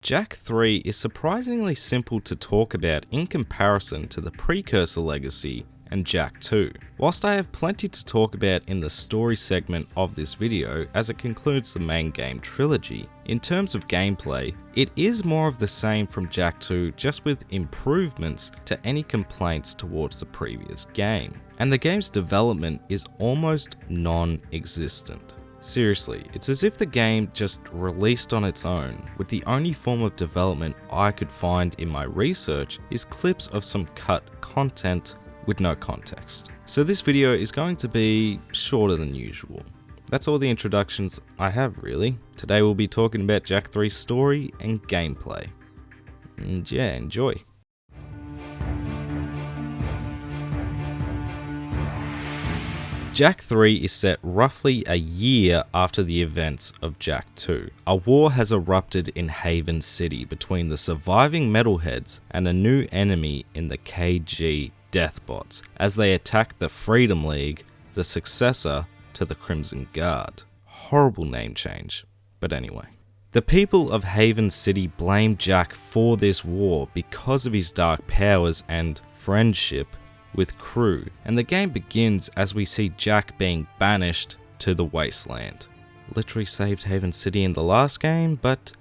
Jak 3 is surprisingly simple to talk about in comparison to the precursor legacy and Jak 2. Whilst I have plenty to talk about in the story segment of this video as it concludes the main game trilogy, in terms of gameplay, it is more of the same from Jak 2 just with improvements to any complaints towards the previous game. And the game's development is almost non-existent. Seriously, it's as if the game just released on its own, with the only form of development I could find in my research is clips of some cut content with no context. So this video is going to be shorter than usual. That's all the introductions I have really. Today we'll be talking about Jak 3's story and gameplay. And yeah, enjoy. Jak 3 is set roughly a year after the events of Jak 2. A war has erupted in Haven City between the surviving metalheads and a new enemy in the KG Deathbots as they attack the Freedom League, the successor to the Crimson Guard. Horrible name change, but anyway. The people of Haven City blame Jak for this war because of his dark powers and friendship with Crew, and the game begins as we see Jak being banished to the Wasteland. Literally saved Haven City in the last game, but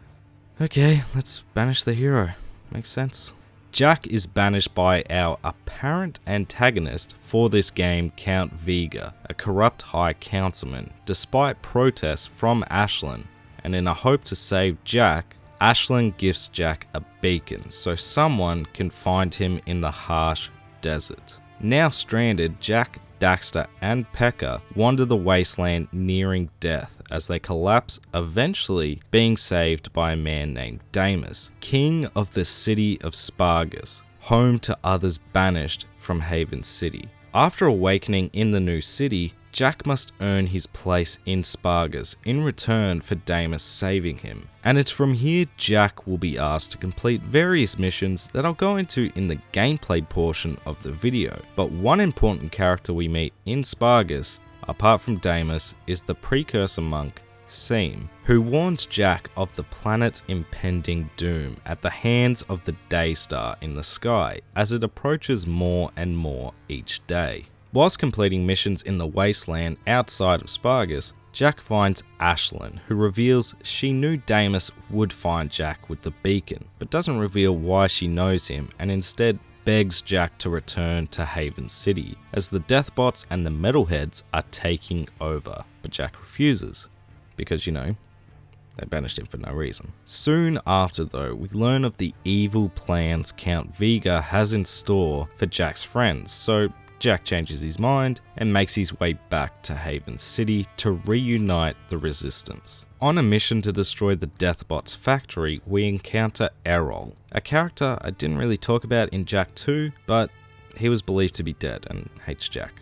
okay, let's banish the hero. Makes sense. Jak is banished by our apparent antagonist for this game, Count Vega, a corrupt high councilman, despite protests from Ashlyn, and in a hope to save Jak, Ashlyn gifts Jak a beacon so someone can find him in the harsh desert. Now stranded, Jak, Daxter, and Pekka wander the wasteland nearing death as they collapse, eventually being saved by a man named Damus, king of the city of Spargus, home to others banished from Haven City. After awakening in the new city, Jak must earn his place in Spargus in return for Damus saving him, and it's from here Jak will be asked to complete various missions that I'll go into in the gameplay portion of the video. But one important character we meet in Spargus, apart from Damus, is the precursor monk Seam, who warns Jak of the planet's impending doom at the hands of the Daystar in the sky as it approaches more and more each day. Whilst completing missions in the wasteland outside of Spargus, Jak finds Ashlyn, who reveals she knew Damus would find Jak with the beacon, but doesn't reveal why she knows him and instead begs Jak to return to Haven City, as the Deathbots and the Metalheads are taking over, but Jak refuses, because they banished him for no reason. Soon after though, we learn of the evil plans Count Vega has in store for Jak's friends, so Jak changes his mind and makes his way back to Haven City to reunite the Resistance. On a mission to destroy the Deathbots factory, we encounter Errol, a character I didn't really talk about in Jak 2, but he was believed to be dead and hates Jak.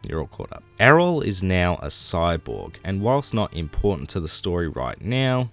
You're all caught up. Errol is now a cyborg, and whilst not important to the story right now,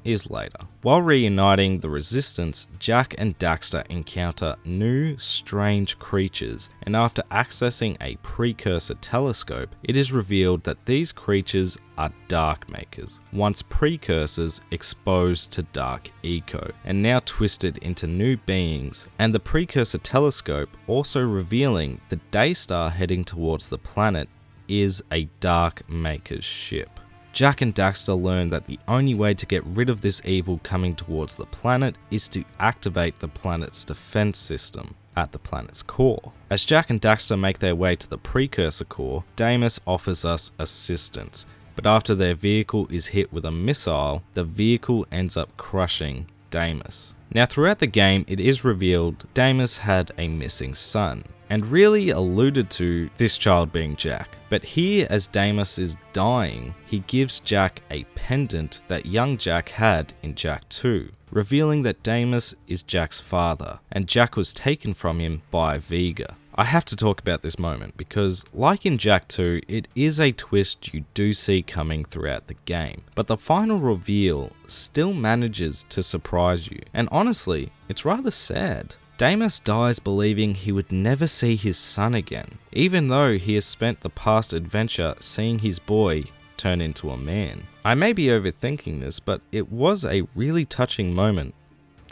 is later. While reuniting the Resistance, Jak and Daxter encounter new, strange creatures, and after accessing a precursor telescope, it is revealed that these creatures are Dark Makers, once precursors exposed to Dark Eco, and now twisted into new beings, and the precursor telescope also revealing the Daystar heading towards the planet is a Dark Maker's ship. Jak and Daxter learn that the only way to get rid of this evil coming towards the planet is to activate the planet's defense system at the planet's core. As Jak and Daxter make their way to the precursor core, Damus offers us assistance, but after their vehicle is hit with a missile, the vehicle ends up crushing Damus. Now throughout the game, it is revealed Damus had a missing son, and really alluded to this child being Jak. But here, as Damus is dying, he gives Jak a pendant that young Jak had in Jak 2, revealing that Damus is Jak's father, and Jak was taken from him by Vega. I have to talk about this moment because, like in Jak 2, it is a twist you do see coming throughout the game, but the final reveal still manages to surprise you, and honestly, it's rather sad. Damus dies believing he would never see his son again, even though he has spent the past adventure seeing his boy turn into a man. I may be overthinking this, but it was a really touching moment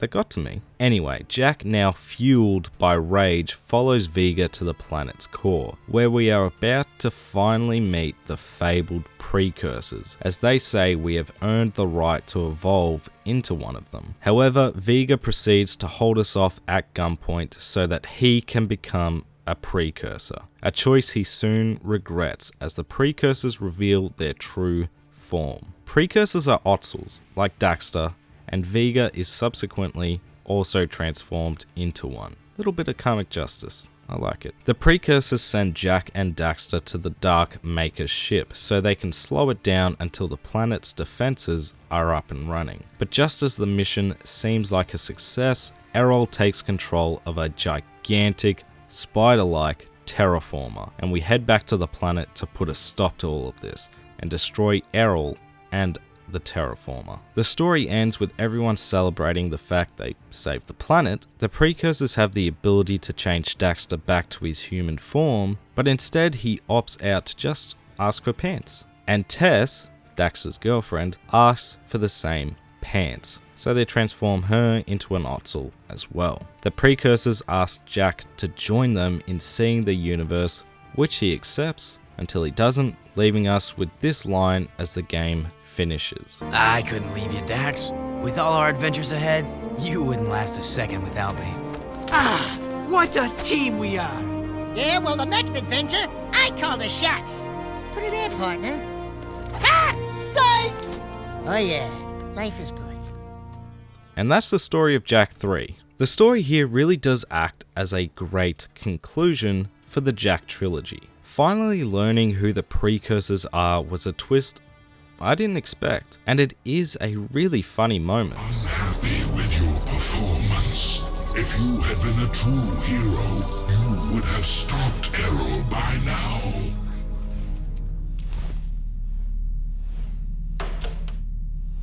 They got to me. Anyway, Jak, now fueled by rage, follows Vega to the planet's core, where we are about to finally meet the fabled precursors, as they say we have earned the right to evolve into one of them. However, Vega proceeds to hold us off at gunpoint so that he can become a precursor, a choice he soon regrets as the precursors reveal their true form. Precursors are Otzels, like Daxter, and Vega is subsequently also transformed into one. Little bit of karmic justice. I like it. The precursors send Jak and Daxter to the Dark Maker's ship so they can slow it down until the planet's defenses are up and running. But just as the mission seems like a success, Errol takes control of a gigantic, spider-like terraformer, and we head back to the planet to put a stop to all of this and destroy Errol and the terraformer. The story ends with everyone celebrating the fact they saved the planet. The precursors have the ability to change Daxter back to his human form, but instead he opts out to just ask for pants. And Tess, Daxter's girlfriend, asks for the same pants, so they transform her into an Otzel as well. The precursors ask Jak to join them in seeing the universe, which he accepts until he doesn't, leaving us with this line as the game finishes. I couldn't leave you, Dax. With all our adventures ahead, you wouldn't last a second without me. Ah, what a team we are! Yeah, well, the next adventure, I call the shots. Put it in, partner. Ha! Psych! Oh yeah, life is good. And that's the story of Jak 3. The story here really does act as a great conclusion for the Jak trilogy. Finally learning who the precursors are was a twist I didn't expect, and it is a really funny moment. Unhappy with your performance. If you had been a true hero, you would have stopped Errol by now.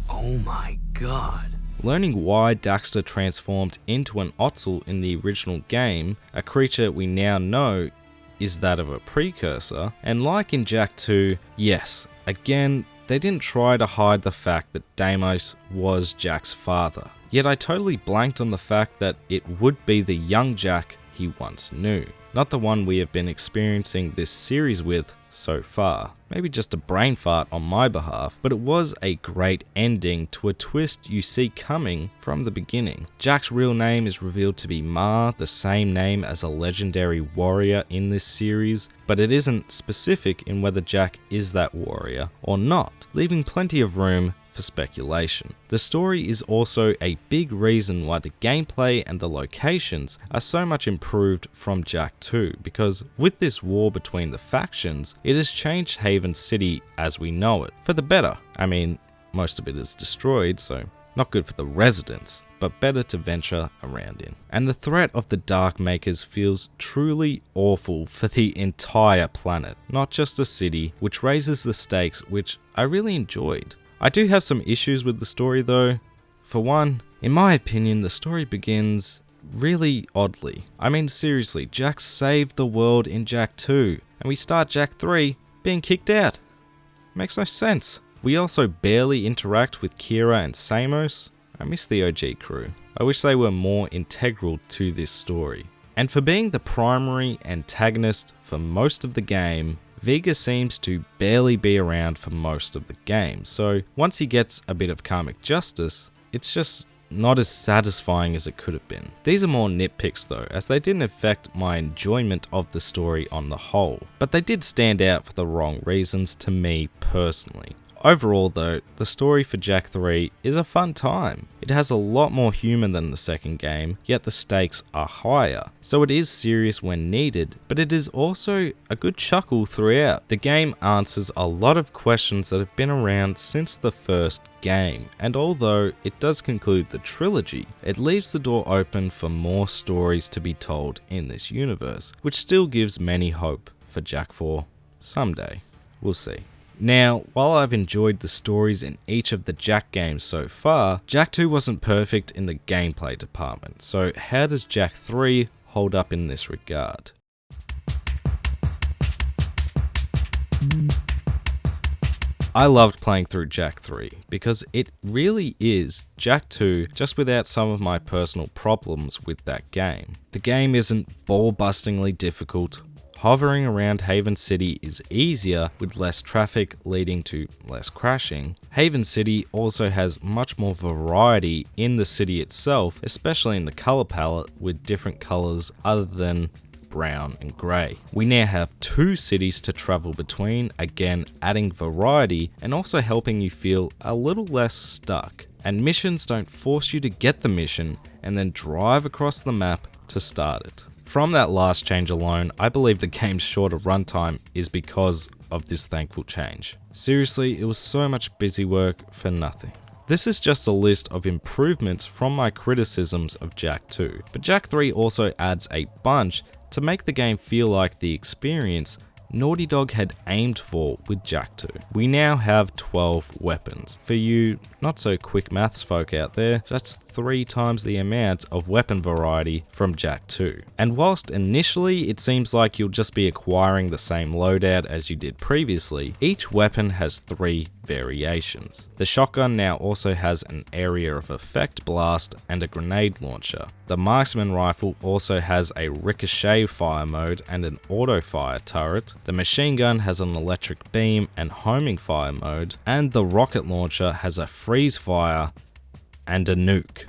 Oh my god. Learning why Daxter transformed into an Otzel in the original game, a creature we now know is that of a precursor, and like in Jak 2, yes, again, they didn't try to hide the fact that Deimos was Jak's father. Yet I totally blanked on the fact that it would be the young Jak he once knew, not the one we have been experiencing this series with so far. Maybe just a brain fart on my behalf, but it was a great ending to a twist you see coming from the beginning. Jak's real name is revealed to be Ma, the same name as a legendary warrior in this series, but it isn't specific in whether Jak is that warrior or not, leaving plenty of room for speculation. The story is also a big reason why the gameplay and the locations are so much improved from Jak 2, because with this war between the factions, it has changed Haven City as we know it, for the better. I mean, most of it is destroyed, so not good for the residents, but better to venture around in. And the threat of the Dark Makers feels truly awful for the entire planet, not just a city, which raises the stakes, which I really enjoyed. I do have some issues with the story though. For one, in my opinion, the story begins really oddly. I mean seriously, Jak saved the world in Jak 2, and we start Jak 3 being kicked out. Makes no sense. We also barely interact with Kira and Samos. I miss the OG crew. I wish they were more integral to this story. And for being the primary antagonist for most of the game, Vega seems to barely be around for most of the game, so once he gets a bit of karmic justice, it's just not as satisfying as it could have been. These are more nitpicks though, as they didn't affect my enjoyment of the story on the whole, but they did stand out for the wrong reasons to me personally. Overall though, the story for Jak 3 is a fun time. It has a lot more humour than the second game, yet the stakes are higher, so it is serious when needed, but it is also a good chuckle throughout. The game answers a lot of questions that have been around since the first game, and although it does conclude the trilogy, it leaves the door open for more stories to be told in this universe, which still gives many hope for Jak 4 someday. We'll see. Now, while I've enjoyed the stories in each of the Jak games so far, Jak 2 wasn't perfect in the gameplay department, so how does Jak 3 hold up in this regard? I loved playing through Jak 3 because it really is Jak 2 just without some of my personal problems with that game. The game isn't ball-bustingly difficult. Hovering around Haven City is easier with less traffic leading to less crashing. Haven City also has much more variety in the city itself, especially in the color palette with different colors other than brown and grey. We now have 2 cities to travel between, again adding variety and also helping you feel a little less stuck. And missions don't force you to get the mission and then drive across the map to start it. From that last change alone, I believe the game's shorter runtime is because of this thankful change. Seriously, it was so much busy work for nothing. This is just a list of improvements from my criticisms of Jak 2, but Jak 3 also adds a bunch to make the game feel like the experience Naughty Dog had aimed for with Jak 2. We now have 12 weapons. For you not so quick maths folk out there, that's 3 times the amount of weapon variety from Jak 2. And whilst initially it seems like you'll just be acquiring the same loadout as you did previously, each weapon has 3 variations. The shotgun now also has an area of effect blast and a grenade launcher. The marksman rifle also has a ricochet fire mode and an auto fire turret. The machine gun has an electric beam and homing fire mode, and the rocket launcher has a freeze fire and a nuke.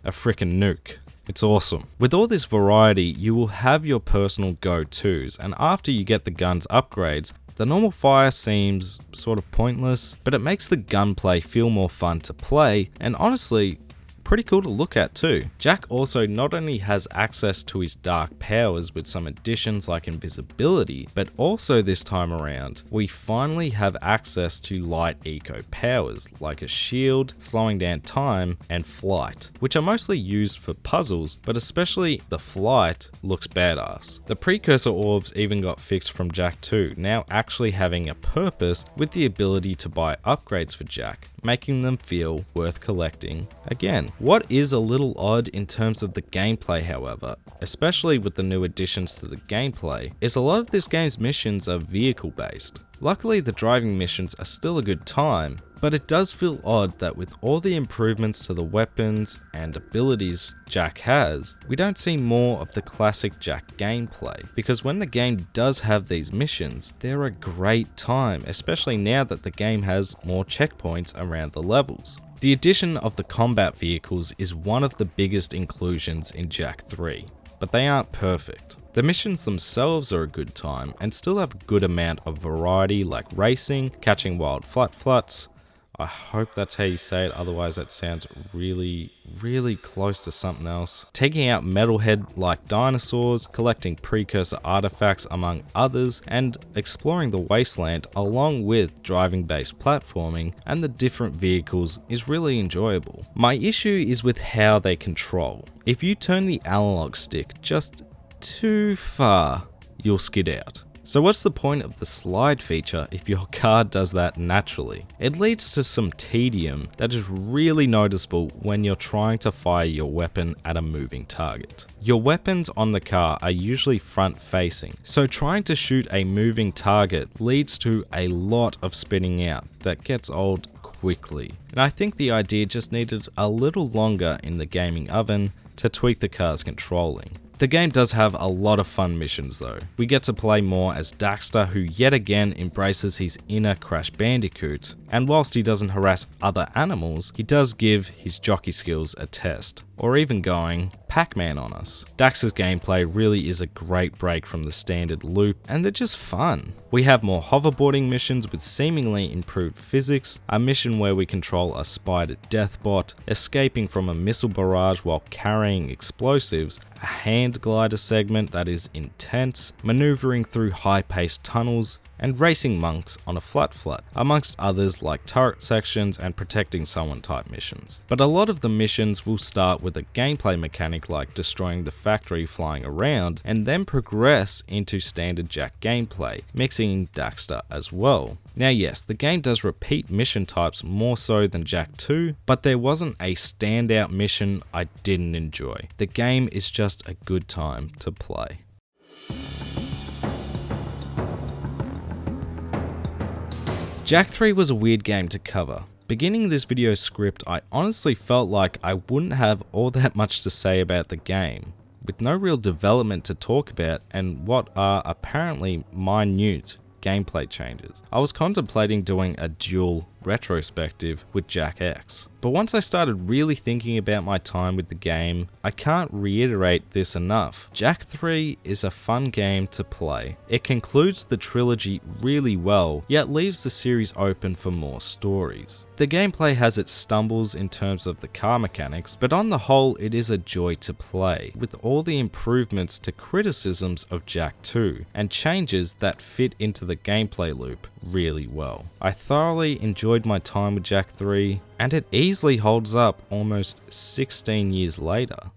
A frickin' nuke. It's awesome. With all this variety, you will have your personal go-tos, and after you get the gun's upgrades, the normal fire seems sort of pointless, but it makes the gunplay feel more fun to play, and honestly, pretty cool to look at too. Jak also not only has access to his dark powers with some additions like invisibility, but also this time around, we finally have access to light eco powers like a shield, slowing down time, and flight, which are mostly used for puzzles, but especially the flight looks badass. The precursor orbs even got fixed from Jak 2, now actually having a purpose with the ability to buy upgrades for Jak, making them feel worth collecting again. What is a little odd in terms of the gameplay, however, especially with the new additions to the gameplay, is a lot of this game's missions are vehicle based. Luckily, the driving missions are still a good time, but it does feel odd that with all the improvements to the weapons and abilities Jak has, we don't see more of the classic Jak gameplay, because when the game does have these missions, they're a great time, especially now that the game has more checkpoints around the levels. The addition of the combat vehicles is one of the biggest inclusions in Jak 3, but they aren't perfect. The missions themselves are a good time and still have a good amount of variety like racing, catching wild flat-flats. I hope that's how you say it, otherwise that sounds really close to something else. Taking out metalhead like dinosaurs, collecting precursor artifacts among others, and exploring the wasteland along with driving based platforming and the different vehicles is really enjoyable. My issue is with how they control. If you turn the analog stick just too far, you'll skid out. So what's the point of the slide feature if your car does that naturally? It leads to some tedium that is really noticeable when you're trying to fire your weapon at a moving target. Your weapons on the car are usually front facing, so trying to shoot a moving target leads to a lot of spinning out that gets old quickly. And I think the idea just needed a little longer in the gaming oven to tweak the car's controlling. The game does have a lot of fun missions though. We get to play more as Daxter, who yet again embraces his inner Crash Bandicoot, and whilst he doesn't harass other animals, he does give his jockey skills a test, or even going Pac-Man on us. Daxter's gameplay really is a great break from the standard loop, and they're just fun. We have more hoverboarding missions with seemingly improved physics, a mission where we control a spider deathbot, escaping from a missile barrage while carrying explosives, a hand glider segment that is intense, maneuvering through high-paced tunnels, and racing monks on a flat, amongst others like turret sections and protecting someone type missions. But a lot of the missions will start with a gameplay mechanic like destroying the factory flying around, and then progress into standard Jak gameplay, mixing Daxter as well. Now yes, the game does repeat mission types more so than Jak 2, but there wasn't a standout mission I didn't enjoy. The game is just a good time to play. Jak 3 was a weird game to cover. Beginning this video script, I honestly felt like I wouldn't have all that much to say about the game, with no real development to talk about and what are apparently minute gameplay changes. I was contemplating doing a dual retrospective with Jak X. But once I started really thinking about my time with the game, I can't reiterate this enough. Jak 3 is a fun game to play. It concludes the trilogy really well, yet leaves the series open for more stories. The gameplay has its stumbles in terms of the car mechanics, but on the whole it is a joy to play, with all the improvements to criticisms of Jak 2, and changes that fit into the gameplay loop really well. I thoroughly enjoyed my time with Jak 3, and it easily holds up almost 16 years later.